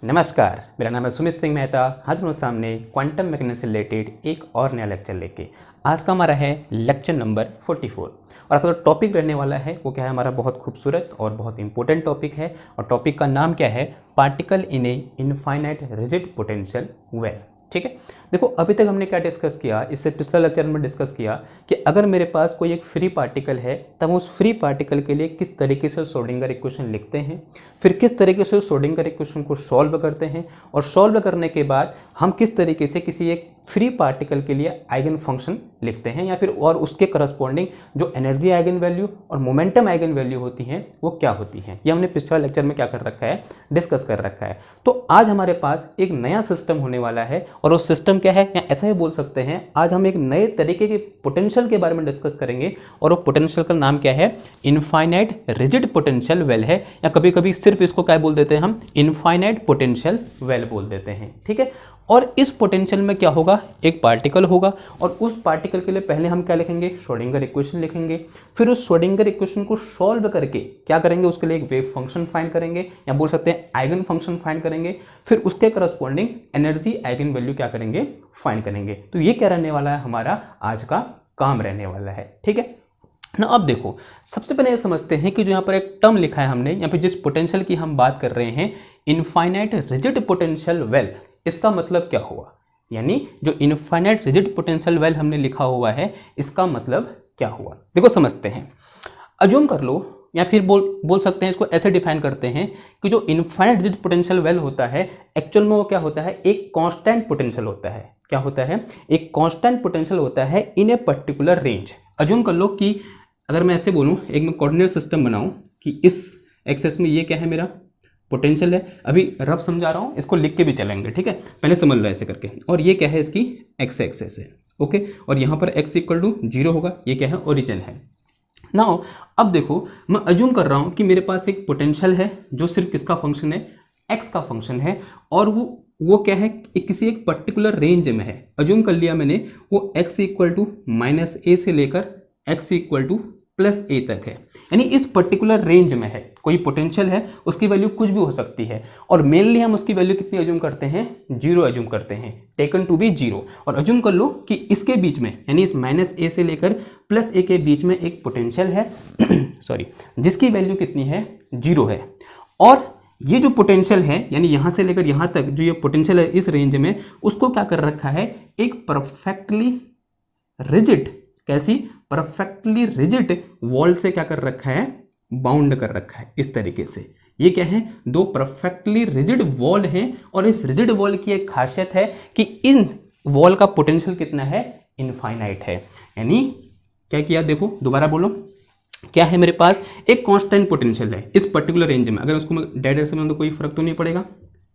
नमस्कार, मेरा नाम है सुमित सिंह मेहता। हाजिर हूँ सामने क्वांटम मैकेनिक्स से रिलेटेड एक और नया लेक्चर लेके। आज का हमारा है लेक्चर नंबर 44 और आपका जो टॉपिक रहने वाला है वो क्या है, हमारा बहुत खूबसूरत और बहुत इंपॉर्टेंट टॉपिक है। और टॉपिक का नाम क्या है, particle in A infinite rigid potential well. ठीक है, देखो अभी तक हमने क्या डिस्कस किया, इससे पिछला लेक्चर में डिस्कस किया कि अगर मेरे पास कोई एक फ्री पार्टिकल है तब उस फ्री पार्टिकल के लिए किस तरीके से श्रोडिंगर इक्वेशन लिखते हैं, फिर किस तरीके से श्रोडिंगर इक्वेशन को सॉल्व करते हैं और सॉल्व करने के बाद हम किस तरीके से किसी एक फ्री पार्टिकल के लिए आइगन फंक्शन लिखते हैं या फिर और उसके करस्पॉन्डिंग जो एनर्जी आइगन वैल्यू और मोमेंटम आइगन वैल्यू होती हैं वो क्या होती हैं। ये हमने पिछला लेक्चर में क्या कर रखा है, डिस्कस कर रखा है। तो आज हमारे पास एक नया सिस्टम होने वाला है और वो सिस्टम क्या है, या ऐसा ही बोल सकते हैं आज हम एक नए तरीके के पोटेंशियल के बारे में डिस्कस करेंगे और वो पोटेंशियल का नाम क्या है, इनफाइनाइट रिजिड पोटेंशियल वेल है, या कभी कभी सिर्फ इसको क्या बोल देते हैं हम, इनफाइनाइट पोटेंशियल वेल बोल देते हैं। ठीक है, और इस पोटेंशियल में क्या होगा, एक पार्टिकल होगा और उस पार्टिकल के लिए पहले हम क्या लिखेंगे, श्रोडिंगर इक्वेशन लिखेंगे। फिर उस श्रोडिंगर इक्वेशन को सॉल्व करके क्या करेंगे, उसके लिए एक वेव फंक्शन फाइंड करेंगे या बोल सकते हैं आइगन फंक्शन फाइंड करेंगे। फिर उसके करस्पॉन्डिंग एनर्जी आइगन वैल्यू क्या करेंगे, फाइंड करेंगे। तो ये क्या रहने वाला है, हमारा आज का काम रहने वाला है। ठीक है ना। अब देखो सबसे पहले ये समझते हैं कि जो यहाँ पर एक टर्म लिखा है हमने, यहाँ पे जिस पोटेंशियल की हम बात कर रहे हैं, इनफाइनाइट रिजिड पोटेंशियल वेल, इसका मतलब क्या हुआ। यानी जो इनफाइनाइट रिजिड पोटेंशियल वेल हमने लिखा हुआ है इसका मतलब क्या हुआ, देखो समझते हैं। अज्यूम कर लो या फिर बोल सकते हैं, इसको ऐसे डिफाइन करते हैं कि जो इनफाइनाइट रिजिड पोटेंशियल वेल होता है एक्चुअल में वो क्या होता है, एक कांस्टेंट पोटेंशियल होता है। क्या होता है, एक कांस्टेंट पोटेंशियल होता है इन ए पर्टिकुलर रेंज। अज्यूम कर लो कि अगर मैं ऐसे बोलूं, एक मैं कोऑर्डिनेट सिस्टम बनाऊं कि इस एक्सेस में ये क्या है, मेरा पोटेंशियल है। अभी रफ समझा रहा हूं, इसको लिख के भी चलेंगे। ठीक है, पहले समझ लो ऐसे करके। और ये क्या है, इसकी एक्स एक्सेस है। ओके, और यहां पर x इक्वल टू 0 होगा। ये क्या है, ओरिजिन है। नाउ अब देखो मैं अज्यूम कर रहा हूं कि मेरे पास एक पोटेंशियल है जो सिर्फ किसका फंक्शन है, x का फंक्शन है, और वो क्या है, किसी एक पर्टिकुलर रेंज में है। अज्यूम कर लिया मैंने वो x इक्वल टू -a से लेकर x इक्वल टू +a तक है। यानी इस पर्टिकुलर रेंज में है, कोई पोटेंशियल है, उसकी वैल्यू कुछ भी हो सकती है। और मेनली हम उसकी वैल्यू कितनी अज्यूम करते हैं, 0 अज्यूम करते हैं, टेकन टू बी 0। और अज्यूम कर लो कि इसके बीच में, यानी इस -a से लेकर +a के बीच में एक पोटेंशियल है सॉरी, जिसकी वैल्यू कितनी है, 0 है। और ये जो पोटेंशियल है, यानी यहां से लेकर यहां तक जो ये पोटेंशियल है इस रेंज में, उसको क्या कर रखा है, एक परफेक्टली रिजिड, कैसी, परफेक्टली रिजिड वॉल से क्या कर रखा है, बाउंड कर रखा है इस तरीके से। ये क्या है, दो परफेक्टली रिजिड वॉल हैं और इस रिजिड वॉल की एक खासियत है कि इन वॉल का पोटेंशियल कितना है, इनफाइनाइट है। यानी क्या किया, देखो दोबारा बोलो, क्या है, मेरे पास एक कांस्टेंट पोटेंशियल है इस पर्टिकुलर रेंज में। अगर उसको मैं डायरेक्ट से बना तो कोई फर्क तो नहीं पड़ेगा।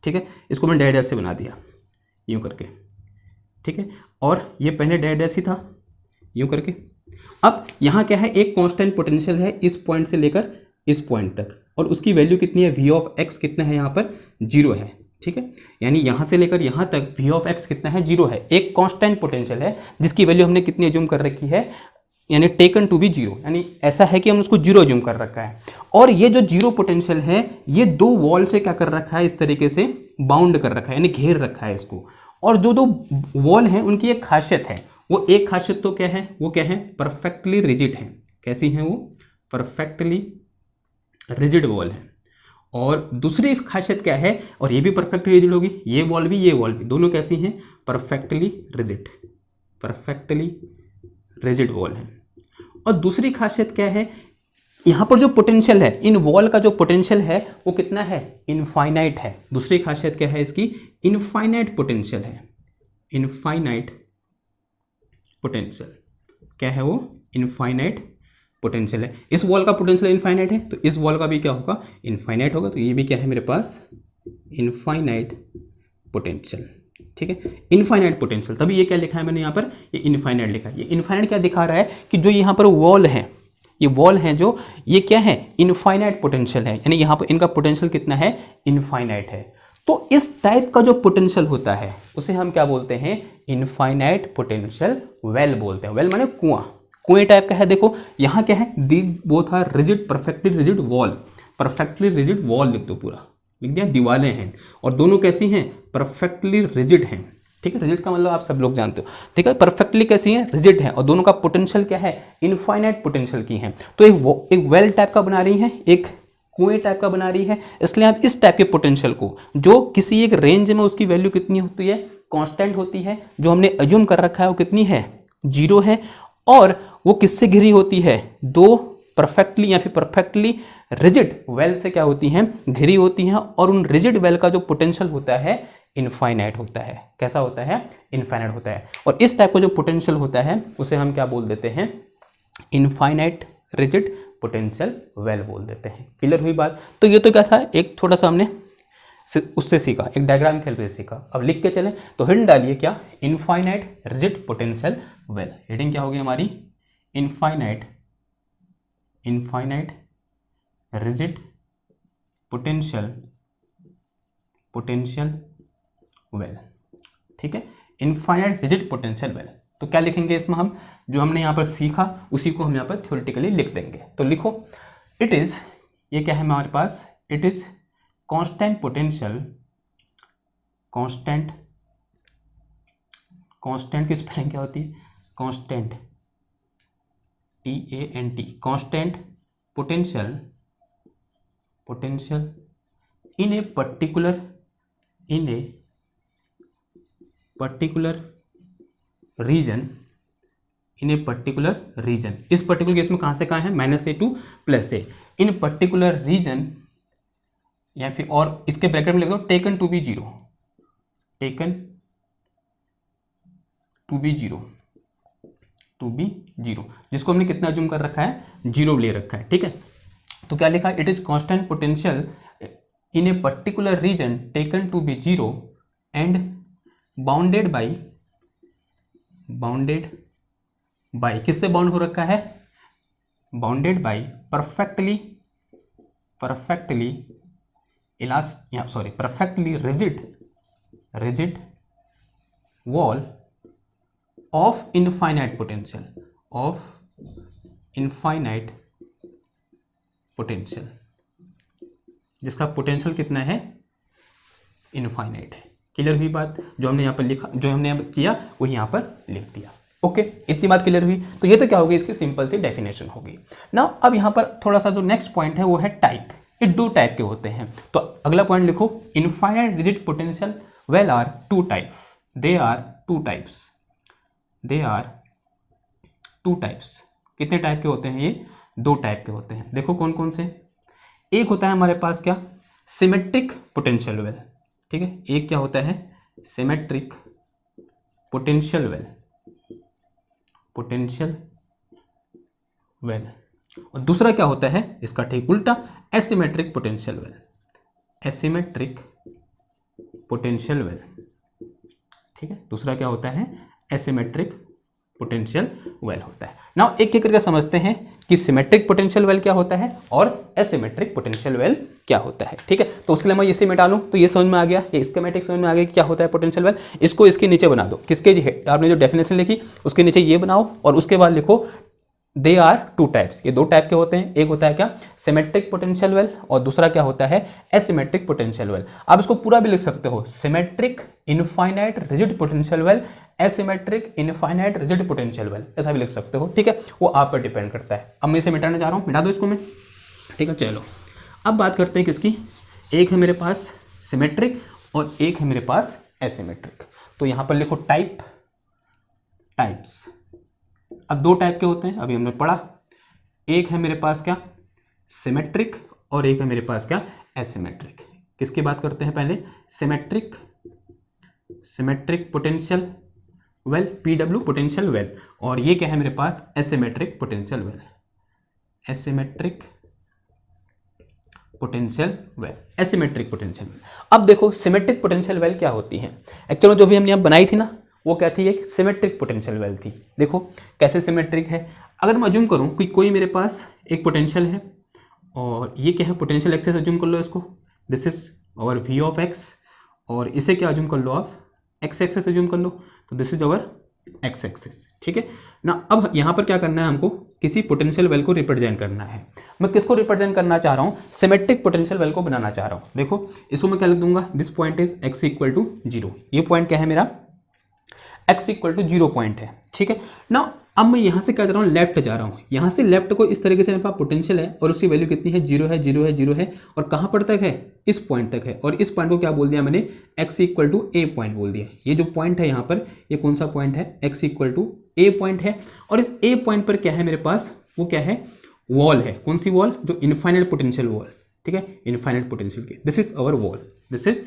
ठीक है, इसको मैं डायरेक्ट से बना दिया यूं करके। ठीक है, और ये पहले डायरेक्ट ही था यूं करके। अब यहां क्या है, एक कांस्टेंट पोटेंशियल है इस पॉइंट से लेकर इस पॉइंट तक, और उसकी वैल्यू कितनी है, v ऑफ x कितना है, यहां पर 0 है। ठीक है, यानी यहां से लेकर यहां तक v ऑफ x कितना है, 0 है। एक कांस्टेंट पोटेंशियल है जिसकी वैल्यू हमने कितनी अज्यूम कर रखी है, यानी टेकन टू बी 0, यानी ऐसा है कि हमने उसको 0 अज्यूम कर रखा है। और ये जो 0 पोटेंशियल है ये दो वॉल से क्या कर रखा है, इस तरीके से बाउंड कर रखा है, यानी घेर रखा है इसको। और जो दो वॉल हैं उनकी एक खासियत है, वो एक खासियत तो क्या है, वो क्या है, परफेक्टली रिजिड है। कैसी है वो, परफेक्टली रिजिड वॉल है। और दूसरी खासियत क्या है, और ये भी परफेक्टली रिजिड होगी, ये वॉल भी ये वॉल भी, दोनों कैसी हैं, perfectly rigid, perfectly rigid wall है। और दूसरी खासियत क्या है, यहां पर जो पोटेंशियल है, इन वॉल का जो पोटेंशियल है वो कितना है, इनफाइनाइट है। दूसरी खासियत क्या है इसकी, इनफाइनाइट पोटेंशियल है, इनफाइनाइट पोटेंशियल क्या है, वो इनफाइनाइट पोटेंशियल है। इस वॉल का पोटेंशियल इनफाइनाइट है तो इस वॉल का भी क्या होगा, इनफाइनाइट होगा। तो ये भी क्या है मेरे पास, इनफाइनाइट पोटेंशियल। ठीक है, इनफाइनाइट पोटेंशियल, तभी ये क्या लिखा है मैंने यहाँ पर, ये इनफाइनाइट लिखा है। ये इनफाइनाइट क्या दिखा रहा है कि जो यहाँ पर वॉल है, ये वॉल है जो, ये क्या है, इनफाइनाइट पोटेंशियल है। यानी यहाँ पर इनका पोटेंशियल कितना है, इनफाइनाइट है। तो इस टाइप का जो पोटेंशियल होता है उसे हम क्या बोलते हैं, इनफाइनाइट पोटेंशियल वेल बोलते हैं। वेल माने कुआं, कुएं टाइप का है। देखो यहां क्या है, the both are rigid, perfectly rigid wall, perfectly rigid wall लिख दो पूरा। लिख दिया, दीवारें हैं, और दोनों कैसी हैं, परफेक्टली रिजिड हैं। ठीक है, रिजिड का मतलब आप सब लोग जानते हो। ठीक है, परफेक्टली कैसी हैं, रिजिड हैं, और दोनों का पोटेंशियल क्या है, इनफाइनाइट पोटेंशियल की हैं। तो एक वेल टाइप का बना रही है, एक कुएं टाइप का बना रही है, इसलिए आप इस टाइप के पोटेंशियल को, जो किसी एक रेंज में उसकी वैल्यू कितनी होती है, कांस्टेंट होती है, जो हमने अज्यूम कर रखा है वो कितनी है, 0 है, और वो किससे घिरी होती है, दो परफेक्टली या फिर परफेक्टली रिजिड वेल से क्या होती हैं, घिरी होती हैं, और उन रिजिड वेल का जो पोटेंशियल होता है इनफाइनाइट होता है। कैसा होता है, इनफाइनाइट होता है। और इस टाइप का जो पोटेंशियल होता है उसे हम क्या बोल देते हैं, इनफाइनाइट रिजिड पोटेंशियल वेल बोल देते हैं। क्लियर हुई बात। तो ये तो क्या था, एक थोड़ा सा हमने उससे सीखा, एक डायग्राम खेल पे सीखा। अब लिख के चलें तो हेडिंग डालिए क्या, infinite rigid potential well. Heading क्या होगी हमारी, इनफाइनाइट रिजिड पोटेंशियल वेल। ठीक है, इनफाइनाइट रिजिड पोटेंशियल वेल। तो क्या लिखेंगे इसमें हम, जो हमने यहाँ पर सीखा उसी को हम यहाँ पर थ्योरेटिकली लिख देंगे। तो लिखो, इट इज, ये क्या है हमारे पास, it is constant potential, constant की स्पेलिंग क्या होती है, constant, TANT, constant potential in a particular region, इस पर्टिकुलर केस में कहां से कहां है, -a to +a, in particular region, या फिर और इसके ब्रैकेट में लिख दो टेकन टू बी जीरो, जिसको हमने कितना जूम कर रखा है, 0 ले रखा है। ठीक है, तो क्या लिखा, it is constant potential in a particular region taken to be 0 and bounded by किससे बाउंड हो रखा है, bounded by perfectly rigid wall of infinite potential, जिसका पोटेंशियल कितना है, इनफाइनाइट है। क्लियर हुई बात। जो हमने यहाँ पर लिखा, जो हमने यहाँ किया वो यहाँ पर लिख दिया। ओके, इतनी बात क्लियर हुई। तो ये तो क्या होगी, इसकी सिंपल सी डेफिनेशन होगी ना। अब यहाँ पर थोड़ा सा जो नेक्स्ट पॉइंट है वो है टाइप। ये 2 टाइप के होते हैं। तो अगला पॉइंट लिखो, infinite rigid potential well are 2 types, they are 2 types. कितने टाइप के होते हैं ये, 2 टाइप के होते हैं। देखो कौन कौन से, एक होता है हमारे पास क्या, सिमेट्रिक पोटेंशियल वेल। ठीक है, एक क्या होता है, सिमेट्रिक पोटेंशियल वेल, और दूसरा क्या होता है इसका ठीक उल्टा, एसिमेट्रिक पोटेंशियल वेल। ठीक है, दूसरा क्या होता है, एसिमेट्रिक पोटेंशियल वेल होता है। नाउ एक एक करके समझते हैं कि सिमेट्रिक पोटेंशियल वेल क्या होता है और एसिमेट्रिक पोटेंशियल वेल क्या होता है। ठीक है, तो उसके लिए मैं इसे मिटा लूं तो ये समझ में आ गया, ये स्कीमेटिक समझ में आ गया कि क्या होता है पोटेंशियल वेल। इसको इसके नीचे बना दो, किसके, आपने जो डेफिनेशन लिखी उसके नीचे ये बनाओ, और उसके बाद लिखो दे आर 2 टाइप्स। ये 2 टाइप के होते हैं, एक होता है क्या, सिमेट्रिक पोटेंशियल वेल, और दूसरा क्या होता है, एसिमेट्रिक पोटेंशियल वेल। आप इसको पूरा भी लिख सकते हो, symmetric infinite rigid potential well, asymmetric infinite rigid potential well, ऐसा भी लिख सकते हो। ठीक है, वो आप पर डिपेंड करता है। अब मैं इसे मिटाने जा रहा हूँ, मिटा दो इसको मैं। ठीक है, चलो अब बात करते हैं किसकी, एक है मेरे पास सिमेट्रिक और एक है मेरे पास एसिमेट्रिक। तो यहां पर लिखो टाइप्स। अब 2 टाइप के होते हैं, अभी हमने पढ़ा। एक है मेरे पास क्या, सिमेट्रिक, और एक है मेरे पास क्या, एसिमेट्रिक। किसकी बात करते हैं पहले, symmetric potential well, PW potential well, और ये क्या है मेरे पास, asymmetric potential well, asymmetric potential well. अब देखो सिमेट्रिक पोटेंशियल वेल क्या होती है। एक्चुअली जो भी हमने यहाँ बनाई थी ना, वो क्या थी, एक सिमेट्रिक पोटेंशियल वेल थी। देखो कैसे सिमेट्रिक है, अगर मैं अज्यूम करूँ कि कोई मेरे पास एक पोटेंशियल है, और ये क्या है, पोटेंशियल एक्सेस अज्यूम कर लो इसको, this is our V of x, और इसे क्या अज्यूम कर लो आप, x एक्सेस अज्यूम कर लो, तो this is our x axis, ठीक है ना। अब यहाँ पर क्या करना है हमको, किसी पोटेंशियल वेल को रिप्रेजेंट करना है। मैं किसको रिप्रेजेंट करना चाह रहा हूँ, सिमेट्रिक पोटेंशियल वेल को बनाना चाह रहा हूँ। देखो इसको मैं क्या लिख दूंगा, this point is x equal to 0। ये पॉइंट क्या है मेरा, एक्स इक्वल टू 0 पॉइंट है, ठीक है ना। अब मैं यहाँ से क्या कर रहा हूँ, लेफ्ट जा रहा हूँ। यहाँ से लेफ्ट को इस तरीके से मेरे पास पोटेंशियल है और उसकी वैल्यू कितनी है, 0 है, 0 है, 0 है। और कहाँ पर तक है, इस पॉइंट तक है। और इस पॉइंट को क्या बोल दिया मैंने, x equal to a point बोल दिया। ये जो पॉइंट है यहाँ पर, ये कौन सा पॉइंट है, x equal to a point है। और इस ए पॉइंट पर क्या है मेरे पास, वो क्या है, वॉल है। कौन सी वॉल, जो इनफाइनाइट पोटेंशियल वॉल, ठीक है, इनफाइनाइट पोटेंशियल की। This is our wall, this is,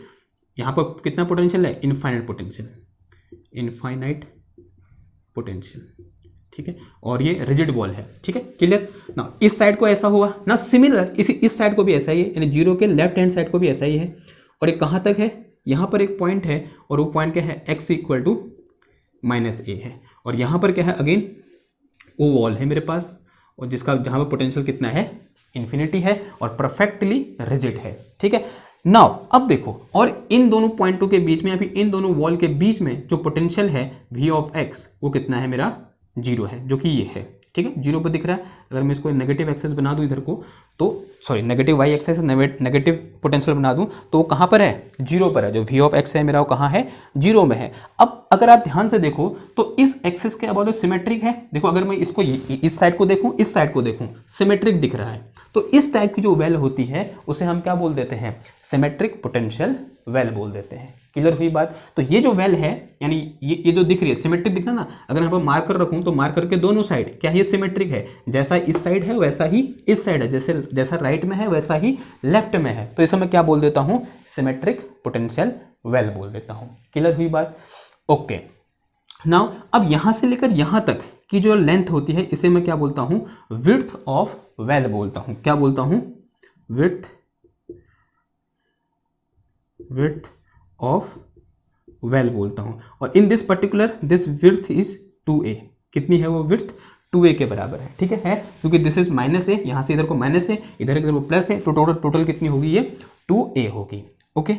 यहाँ पर कितना पोटेंशियल है, इनफाइनाइट पोटेंशियल, इनफाइनाइट पोटेंशियल, ठीक है। और ये रिजिड वॉल है, ठीक है, क्लियर ना। इस साइड को ऐसा हुआ ना, सिमिलर इस साइड को भी ऐसा ही है, यानी 0 के लेफ्ट हैंड साइड को भी ऐसा ही है। और ये कहाँ तक है, यहाँ पर एक पॉइंट है और वो पॉइंट क्या है, एक्स इक्वल टू -a है। और यहाँ पर क्या है, अगेन वो वॉल है मेरे पास, और जिसका जहाँ पर पोटेंशियल कितना है, इन्फिनिटी है और परफेक्टली रिजिड है, ठीक है। नाउ अब देखो, और इन दोनों पॉइंटों के बीच में या फिर इन दोनों वॉल के बीच में जो पोटेंशियल है v ऑफ x, वो कितना है मेरा, 0 है, जो कि ये है, ठीक है, 0 पर दिख रहा है। अगर मैं इसको नेगेटिव एक्सेस बना दूं इधर को, तो sorry negative y axis negative potential बना दूं, तो वो कहाँ पर है, 0 पर है। जो v ऑफ x है मेरा, वो कहाँ है, 0 में है। अब अगर आप ध्यान से देखो तो इस एक्सेस के अबाउट सिमेट्रिक है। देखो अगर मैं इसको इस साइड को देखूं, इस साइड को देखूं, सिमेट्रिक दिख रहा है। तो इस टाइप की जो वेल होती है उसे हम क्या बोल देते हैं, सिमेट्रिक पोटेंशियल वेल बोल देते हैं। क्लियर हुई बात। तो ये जो वेल है, यानी ये जो दिख रही है, सिमेट्रिक दिख रहा ना। अगर यहाँ पर मार्कर रखूं तो मार्कर के दोनों साइड क्या है, ये सिमेट्रिक है। जैसा इस साइड है वैसा ही इस साइड है, जैसा राइट में है वैसा ही लेफ्ट में है। तो इसे मैं क्या बोल देता हूं, सिमेट्रिक पोटेंशियल वेल बोल देता हूं। क्लियर हुई बात, ओके। नाउ अब यहां से लेकर यहां तक की जो लेंथ होती है, इसे मैं क्या बोलता हूं, विड्थ ऑफ वेल बोलता हूं। क्या बोलता हूं, विड्थ ऑफ वेल बोलता हूं। और in this particular this width is 2a। कितनी है वो विड्थ, 2a के बराबर है, ठीक है, क्योंकि दिस इज -a, यहां से इधर को माइनस है, इधर को प्लस है, तो टोटल कितनी होगी, ये 2a होगी, ओके,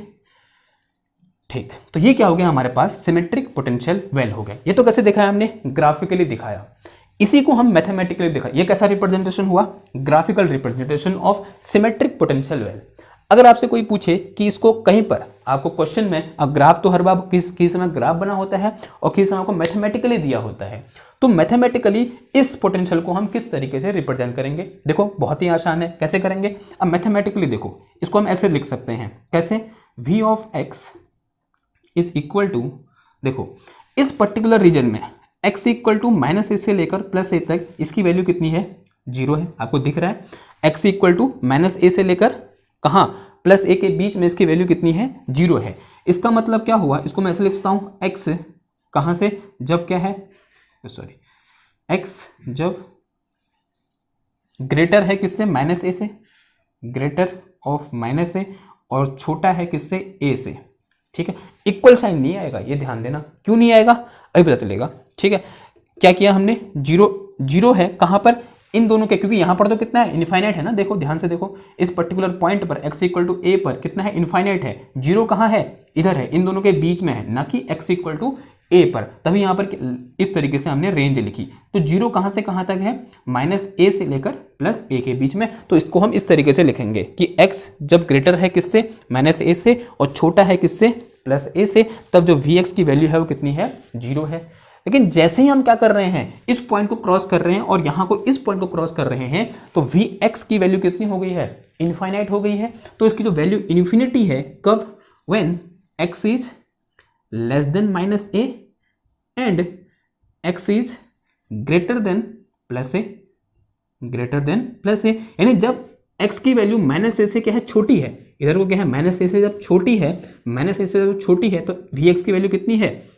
ठीक। तो ये क्या हो गया हमारे पास, सिमेट्रिक पोटेंशियल वेल हो गया। ये तो कैसे दिखाया हमने, ग्राफिकली दिखाया। इसी को हम मैथमेटिकली दिखाया। ये कैसा रिप्रेजेंटेशन हुआ, graphical representation of symmetric potential well. अगर आपसे कोई पूछे कि इसको कहीं पर आपको क्वेश्चन में, अब ग्राफ तो हर बार किस समय ग्राफ बना होता है और किस समय को मैथमेटिकली दिया होता है, तो मैथमेटिकली इस पोटेंशियल को हम किस तरीके से रिप्रेजेंट करेंगे, देखो बहुत ही आसान है। कैसे करेंगे, अब मैथमेटिकली देखो, इसको हम ऐसे लिख सकते हैं, कैसे, v of x is equal to, देखो इस पर्टिकुलर रीजन में x इक्वल टू -a से लेकर +a तक इसकी वैल्यू कितनी है, 0 है, आपको दिख रहा है। x इक्वल टू -a से लेकर कहाँ, +a के बीच में इसकी वैल्यू कितनी है, 0 है। इसका मतलब क्या हुआ, इसको मैं ऐसे लिख सकता हूँ, x कहाँ से, जब क्या है, सॉरी, x जब ग्रेटर है किससे, -a से, ग्रेटर ऑफ -a, और छोटा है किससे, a से, ठीक है। इक्वल साइन नहीं आएगा, ये ध्यान देना। क्यों नहीं आएगा, अभी पता चलेगा, ठीक है। क्या किया हमने, 0 है कहां पर, इन दोनों के, क्योंकि यहां पर तो कितना है, इनफाइनाइट है ना। देखो ध्यान से देखो, इस पर्टिकुलर पॉइंट पर x इक्वल टू a पर कितना है, इनफाइनाइट है। 0 कहां है, इधर है, इन दोनों के बीच में है, ना कि x इक्वल टू a पर। तभी यहां पर इस तरीके से हमने रेंज लिखी। तो 0 कहां से कहां तक है, -a से लेकर +a के बीच में। तो इसको हम इस तरीके से लिखेंगे कि x जब ग्रेटर है किससे, -a से, और छोटा है किससे, +a से, तब जो vx की वैल्यू है वो कितनी है, 0 है। लेकिन जैसे ही हम क्या कर रहे हैं, इस पॉइंट को क्रॉस कर रहे हैं और यहां को इस पॉइंट को क्रॉस कर रहे हैं, तो vx की वैल्यू कितनी हो गई है, इनफाइनाइट हो गई है। तो इसकी जो वैल्यू इन्फिनिटी है, कब, when x is less than -a and x is greater than +a, greater than +a, यानी जब x की वैल्यू -a से क्या है, छोटी है, इधर को क्या है, -a से जब छोटी है, -a से जब छोटी है, तो vx की वैल्यू कितनी है,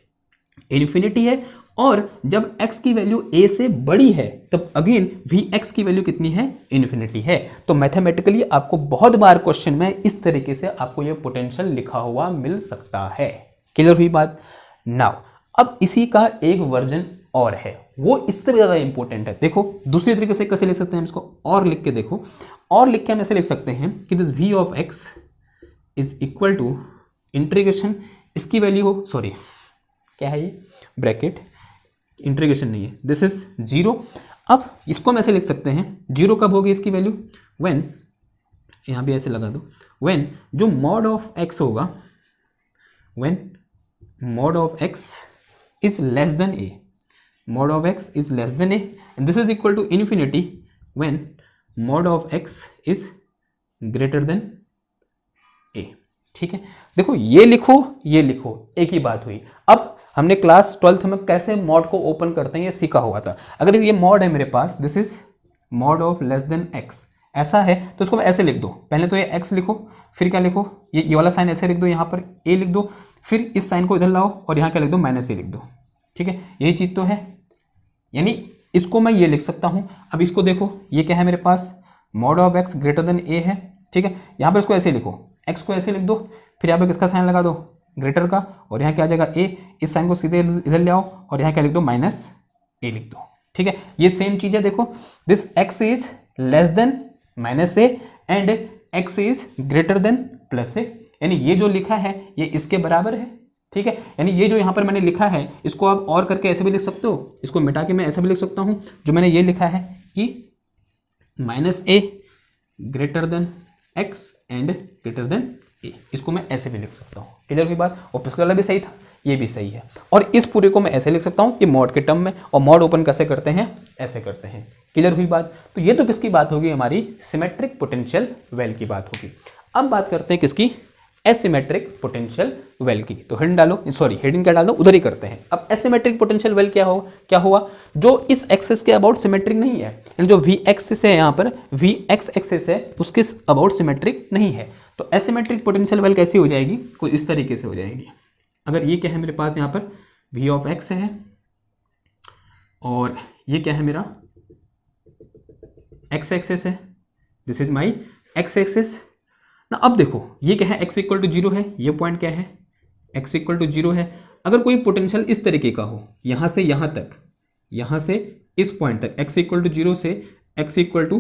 इन्फिनिटी है। और जब x की वैल्यू a से बड़ी है, तब अगेन vx की वैल्यू कितनी है, इन्फिनिटी है। तो मैथमेटिकली आपको बहुत बार क्वेश्चन में इस तरीके से आपको ये पोटेंशियल लिखा हुआ मिल सकता है। क्लियर हुई बात। नाउ अब इसी का एक वर्जन और है, वो इससे ज्यादा इंपॉर्टेंट है। देखो दूसरी तरीके से कैसे लिख सकते हैं हम इसको, और लिख के देखो, और लिख के हम ऐसे लिख सकते हैं कि this v of x is equal to integration, इसकी वैल्यू हो, सॉरी क्या है ये, ब्रैकेट, इंटीग्रेशन नहीं है, दिस इज 0। अब इसको हम ऐसे लिख सकते हैं, 0 कब होगी इसकी वैल्यू, व्हेन, यहाँ भी ऐसे लगा दो, व्हेन जो मॉड ऑफ x होगा, when mod of x is less than a, mod of x is less than a and this is equal to infinity when mod of x is greater than a। ठीक है, देखो ये लिखो ये लिखो, एक ही बात हुई। अब हमने क्लास 12th में कैसे मॉड को ओपन करते हैं ये सीखा हुआ था। अगर ये मॉड है मेरे पास, this is mod of less than x, ऐसा है तो इसको ऐसे लिख दो, पहले तो ये x लिखो, फिर क्या लिखो, ये वाला साइन ऐसे लिख दो, यहाँ पर a लिख दो, फिर इस साइन को इधर लाओ और यहाँ क्या लिख दो, -a लिख दो। ठीक है, यही चीज तो है, यानी इसको मैं ये लिख सकता हूं। अब इसको देखो, ये क्या है मेरे पास, mod of x greater than a है। ठीक है, यहाँ पर इसको ऐसे लिखो, x को ऐसे लिख दो, फिर यहाँ पर किसका साइन लगा दो, ग्रेटर का, और यहाँ क्या आ जाएगा a, इस साइन को सीधे इधर ले आओ और यहाँ क्या लिख दो, -a लिख दो। ठीक है, ये सेम चीज है, देखो this x is less than -a and x is greater than +a, यानी ये जो लिखा है ये इसके बराबर है। ठीक है, यानी ये जो यहाँ पर मैंने लिखा है इसको आप और करके ऐसे भी लिख सकते हो, इसको मिटा के मैं ऐसे भी लिख सकता हूँ, जो मैंने ये लिखा है कि -a greater than x and greater than a, इसको मैं ऐसे भी लिख सकता हूँ। क्लियर हुई बात, और पिछला वाला भी सही था, ये भी सही है, और इस पूरे को मैं ऐसे लिख सकता हूँ, ये मॉड के टर्म में, और मॉड ओपन कैसे करते हैं, ऐसे करते हैं। क्लियर हुई बात, तो ये तो किसकी बात होगी, हमारी सिमेट्रिक पोटेंशियल वेल की बात होगी। अब बात करते हैं किसकी, एसिमेट्रिक पोटेंशियल वेल की। तो हेडिंग डालो, सॉरी हेडिंग क्या डाल दो, उधर ही करते हैं। अब एसिमेट्रिक पोटेंशियल वेल क्या हुआ, जो इस एक्सिस के अबाउट सिमेट्रिक नहीं है, यानी जो वी एक्सिस है यहाँ पर, वी एक्स एक्सिस है उसके अबाउट सिमेट्रिक नहीं है। तो एसिमेट्रिक पोटेंशियल वेल कैसी हो जाएगी, कुछ इस तरीके से हो जाएगी। अगर ये क्या है मेरे पास यहाँ पर वी ऑफ एक्स है, और ये क्या है मेरा एक्स एक्सिस है, this is my x axis ना। अब देखो ये क्या है, x इक्वल टू 0 है, ये पॉइंट क्या है, x इक्वल टू 0 है। अगर कोई पोटेंशियल इस तरीके का हो, यहाँ से यहाँ तक, यहाँ से इस पॉइंट तक, x इक्वल टू 0 से x इक्वल टू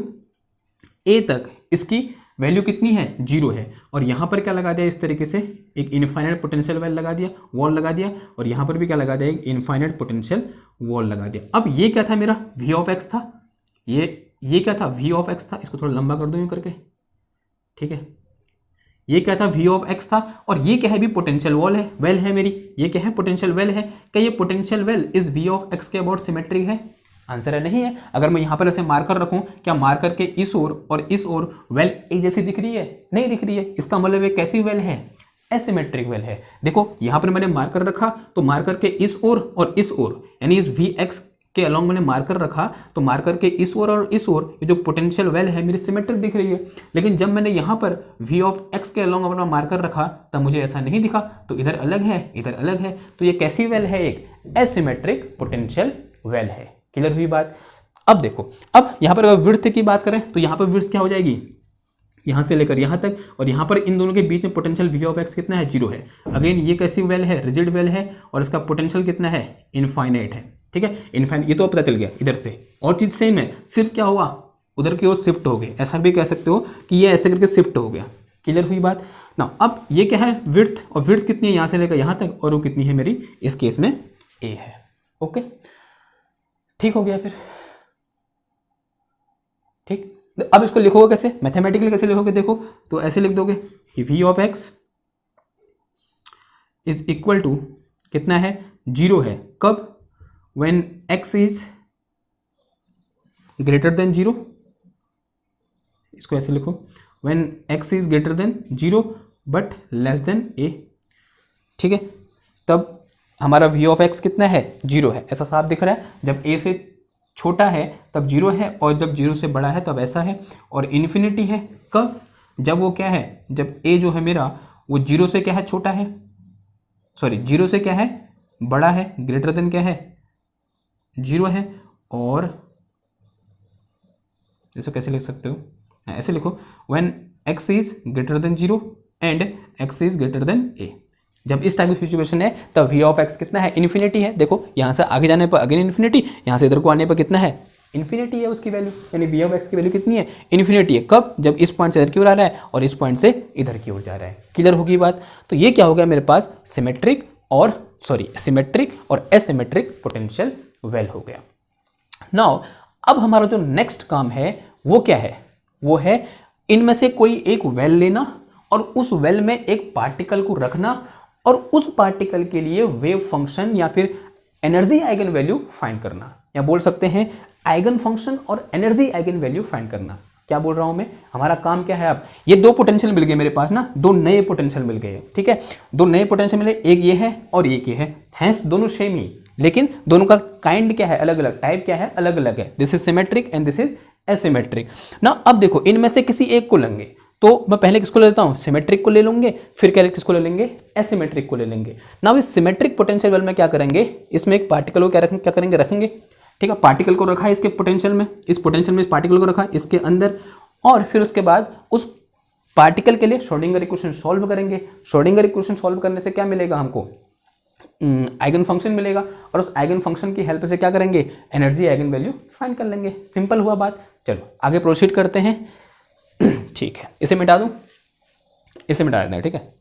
a तक, इसकी वैल्यू कितनी है, 0 है, और यहाँ पर क्या लगा दिया, इस तरीके से एक इनफाइनाइट पोटेंशियल वेल लगा दिया, वॉल लगा दिया, और यहाँ पर भी क्या लगा दिया, एक इनफाइनाइट पोटेंशियल वॉल लगा दिया। अब ये क्या था मेरा, v ऑफ x था, ये क्या था, v ऑफ x था, इसको थोड़ा लंबा कर दो यूँ करके। ठीक है, ये क्या था, v ऑफ x था, और ये क्या है भी पोटेंशियल वॉल है, वेल है मेरी, ये क्या है पोटेंशियल वेल है। क्या ये पोटेंशियल वेल इस v ऑफ x के अबाउट सिमेट्रिक है, आंसर है नहीं है। अगर मैं यहाँ पर ऐसे मार्कर रखूं, क्या मार्कर के इस ओर और इस ओर वेल एक जैसी दिख रही है, नहीं दिख रही है, इसका मतलब ये कैसी वेल है, एसिमेट्रिक वेल है। देखो यहाँ पर मैंने मार्कर रखा, तो मार्कर के इस ओर और इस ओर, यानी इस वी एक्स के अलॉन्ग मैंने मार्कर रखा, तो मार्कर के इस ओर और इस ओर ये जो पोटेंशियल वेल है मेरी सिमेट्रिक दिख रही है। लेकिन जब मैंने यहाँ पर v ऑफ x के अलॉन्ग अपना मार्कर रखा, तब मुझे ऐसा नहीं दिखा, तो इधर अलग है, इधर अलग है, तो ये कैसी वेल है, एक एसिमेट्रिक पोटेंशियल वेल है। क्लियर हुई बात। अब देखो, अब यहाँ पर अगर विड्थ की बात करें, तो यहाँ पर विड्थ क्या हो जाएगी, यहाँ से लेकर यहाँ तक, और यहाँ पर इन दोनों के बीच में पोटेंशियल v ऑफ x कितना है, 0 है। अगेन ये कैसी वेल है, रिजिड वेल है, और इसका पोटेंशियल कितना है, इनफाइनाइट है। ठीक है, इनफाइनाइट, ये तो पता चल गया इधर से। और चीज सेम है, सिर्फ क्या हुआ, उधर की ओर शिफ्ट हो गए, ऐसा भी कह सकते हो कि ये ऐसे करके शिफ्ट हो गया। क्लियर हुई बात ना। अब ये क्या है, विड्थ, और विड्थ कितनी है यहाँ से लेकर यहाँ तक, और वो कितनी है मेरी, इस केस में a है। ओके, ठीक हो गया फिर। ठीक, अब इसको लिखोगे कैसे, मैथमेटिकली कैसे लिखोगे, देखो तो ऐसे लिख दोगे कि v of x is equal to कितना है, 0 है, कब, when x is greater than 0, इसको ऐसे लिखो, when x is greater than 0 but less than a। ठीक है, तब हमारा v ऑफ x कितना है, 0 है, ऐसा साफ दिख रहा है। जब a से छोटा है तब 0 है, और जब 0 से बड़ा है तब ऐसा है, और इन्फिनिटी है कब, जब वो क्या है, जब a जो है मेरा वो 0 से क्या है, छोटा है, सॉरी 0 से क्या है, बड़ा है, ग्रेटर देन क्या है, 0 है। और इसको कैसे लिख सकते हो, ऐसे लिखो, when x is greater than 0 and x is greater than a। जब इस टाइप की सिचुएशन है तब v ऑफ x कितना है, इन्फिनिटी है। देखो यहाँ से आगे जाने पर अगेन इन्फिनिटी, यहाँ से इधर को आने पर कितना है, इन्फिनिटी है उसकी वैल्यू, यानी v ऑफ x की वैल्यू कितनी है, इन्फिनिटी है। कब, जब इस पॉइंट से इधर की ओर आ रहा है और इस पॉइंट से इधर की ओर जा रहा है। क्लियर होगी बात। तो ये क्या हो गया मेरे पास, सिमेट्रिक और एसिमेट्रिक पोटेंशियल वेल हो गया। नाउ अब हमारा जो नेक्स्ट काम है वो क्या है, वो है इनमें से कोई एक वेल लेना और उस वेल में एक पार्टिकल को रखना और उस पार्टिकल के लिए वेव फंक्शन या फिर एनर्जी आइगन वैल्यू फाइंड करना, या बोल सकते हैं आइगन फंक्शन और एनर्जी आइगन वैल्यू फाइंड करना। क्या बोल रहा हूं मैं, हमारा काम क्या है, अब ये दो पोटेंशियल मिल गए मेरे पास ना, दो नए पोटेंशियल मिल गए, ठीक है, दो नए पोटेंशियल मिले, एक ये है और एक ये है, हैंस दोनों सेम ही, लेकिन दोनों का काइंड क्या है, अलग अलग, टाइप क्या है, अलग अलग है। This is symmetric and this is asymmetric ना। अब देखो इनमें से किसी एक को लेंगे, तो मैं पहले किसको ले लेता हूं, सिमेट्रिक को ले लूंगे, फिर क्या किसको ले लेंगे, एसिमेट्रिक को ले लेंगे ना। इस सिमेट्रिक पोटेंशियल वेल में क्या करेंगे, इसमें एक पार्टिकल को क्या करेंगे, रखेंगे, ठीक है, पार्टिकल को रखा है इसके पोटेंशियल में, इस पोटेंशियल में इस पार्टिकल को रखा इसके अंदर, और फिर उसके बाद उस पार्टिकल के लिए श्रोडिंगर इक्वेशन सॉल्व करेंगे। श्रोडिंगर इक्वेशन सॉल्व करने से क्या मिलेगा हमको, आइगन फंक्शन मिलेगा, और उस आइगन फंक्शन की हेल्प से क्या करेंगे, एनर्जी आइगन वैल्यू फाइंड कर लेंगे। सिंपल हुआ बात। चलो आगे प्रोसीड करते हैं। ठीक है, इसे मिटा दूं, इसे मिटा देते हैं, ठीक है।